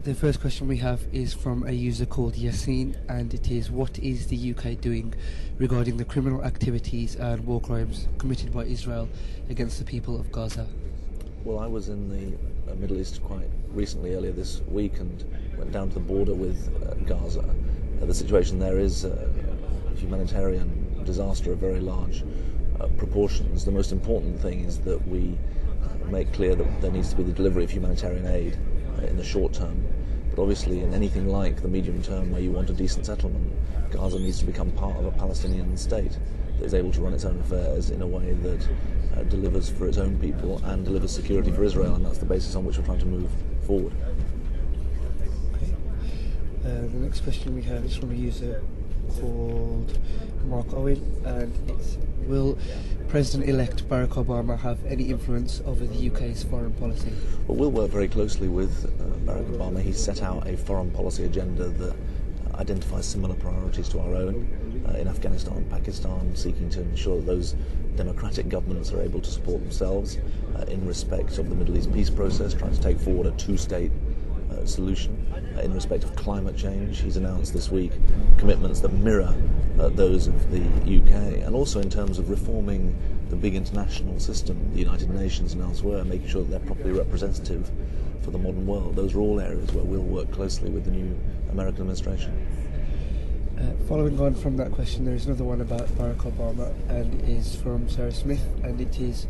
The first question we have is from a user called Yassine, and it is: what is the UK doing regarding the criminal activities and war crimes committed by Israel against the people of Gaza? Well, I was in the Middle East quite recently, earlier this week, and went down to the border with Gaza. The situation there is a humanitarian disaster of very large proportions. The most important thing is that we make clear that there needs to be the delivery of humanitarian aid in the short term, but obviously in anything like the medium term where you want a decent settlement, Gaza needs to become part of a Palestinian state that is able to run its own affairs in a way that delivers for its own people and delivers security for Israel, and that's the basis on which we're trying to move forward. Okay. The next question we have is from a user called Mark Owen, and it's: will President-elect Barack Obama have any influence over the UK's foreign policy? Well, we'll work very closely with Barack Obama. He's set out a foreign policy agenda that identifies similar priorities to our own in Afghanistan and Pakistan, seeking to ensure that those democratic governments are able to support themselves in respect of the Middle East peace process, trying to take forward a two-state solution. In respect of climate change, he's announced this week commitments that mirror those of the UK, and also in terms of reforming the big international system, the United Nations and elsewhere, making sure that they're properly representative for the modern world. Those are all areas where we'll work closely with the new American administration. Following on from that question, there is another one about Barack Obama, and it is from Sarah Smith, and it is: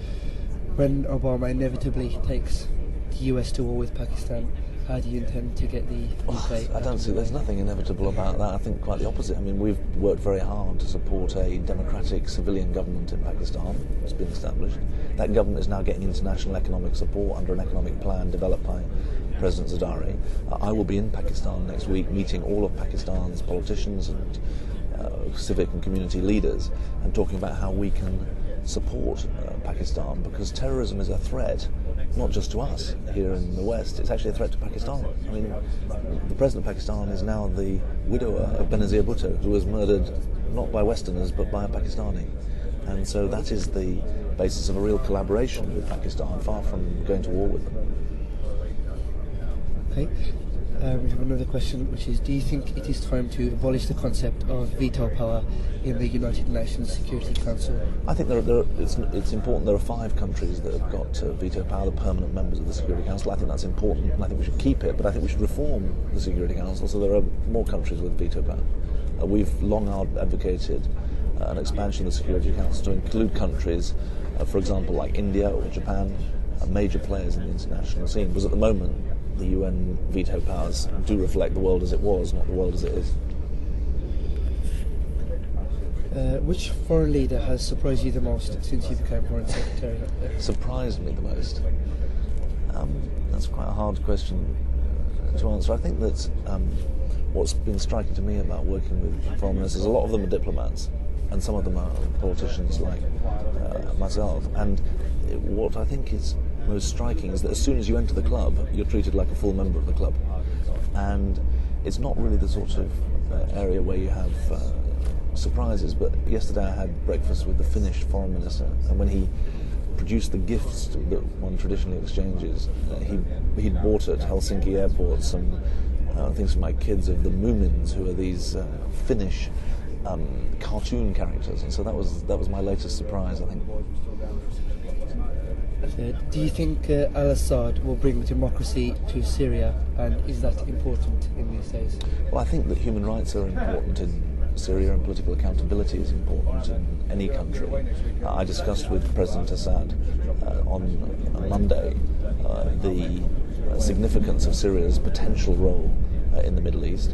when Obama inevitably takes the US to war with Pakistan, how do you intend to get the UK? I don't see, there's nothing inevitable about that. I think quite the opposite. I mean, we've worked very hard to support a democratic civilian government in Pakistan. It's been established. That government is now getting international economic support under an economic plan developed by President Zardari. I will be in Pakistan next week meeting all of Pakistan's politicians and civic and community leaders and talking about how we can support Pakistan, because terrorism is a threat not just to us here in the West, it's actually a threat to Pakistan. I mean, the President of Pakistan is now the widower of Benazir Bhutto, who was murdered not by Westerners but by a Pakistani. And so that is the basis of a real collaboration with Pakistan, far from going to war with them. Okay. We have another question, which is: do you think it is time to abolish the concept of veto power in the United Nations Security Council? I think it's important. There are 5 countries that have got veto power, the permanent members of the Security Council. I think that's important, and I think we should keep it, but I think we should reform the Security Council so there are more countries with veto power. We've long advocated an expansion of the Security Council to include countries, for example, like India or Japan, major players in the international scene, because at the moment the UN veto powers do reflect the world as it was, not the world as it is. Which foreign leader has surprised you the most since you became Foreign Secretary? Surprised me the most? That's quite a hard question to answer. I think that what's been striking to me about working with foreign ministers, a lot of them are diplomats, and some of them are politicians like myself. And what I think is most striking is that as soon as you enter the club, you're treated like a full member of the club. And it's not really the sort of area where you have surprises, but yesterday I had breakfast with the Finnish foreign minister, and when he produced the gifts that one traditionally exchanges, he'd bought at Helsinki airport some things for my kids of the Moomins, who are these Finnish cartoon characters, and so that was my latest surprise, I think. Do you think al-Assad will bring democracy to Syria, and is that important in these days? Well, I think that human rights are important in Syria, and political accountability is important in any country. I discussed with President Assad on Monday the significance of Syria's potential role in the Middle East.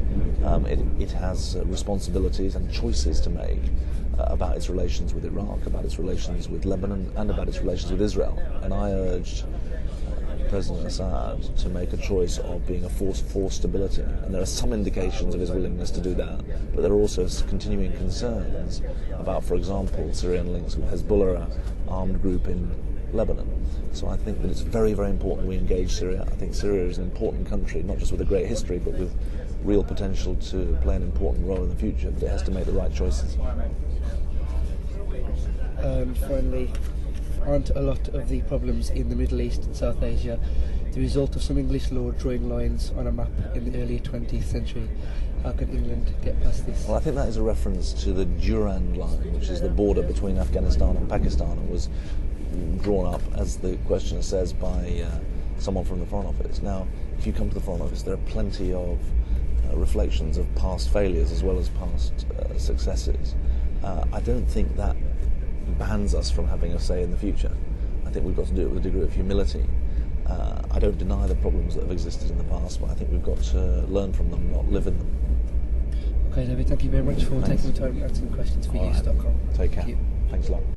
It has responsibilities and choices to make about its relations with Iraq, about its relations with Lebanon, and about its relations with Israel. And I urged President Assad to make a choice of being a force for stability. And there are some indications of his willingness to do that, but there are also continuing concerns about, for example, Syrian links with Hezbollah, an armed group in Lebanon. So I think that it's very, very important we engage Syria. I think Syria is an important country, not just with a great history, but with real potential to play an important role in the future, but it has to make the right choices. And finally, aren't a lot of the problems in the Middle East and South Asia the result of some English lord drawing lines on a map in the early 20th century? How can England get past this? Well, I think that is a reference to the Durand line, which is the border between Afghanistan and Pakistan, and was drawn up, as the questioner says, by someone from the Foreign Office. Now, if you come to the Foreign Office, there are plenty of reflections of past failures as well as past successes. I don't think that bans us from having a say in the future. I think we've got to do it with a degree of humility. I don't deny the problems that have existed in the past, but I think we've got to learn from them, not live in them. Okay, David, thank you very much for taking the time and answering questions for Yoosk.com. Take care. Thanks a lot.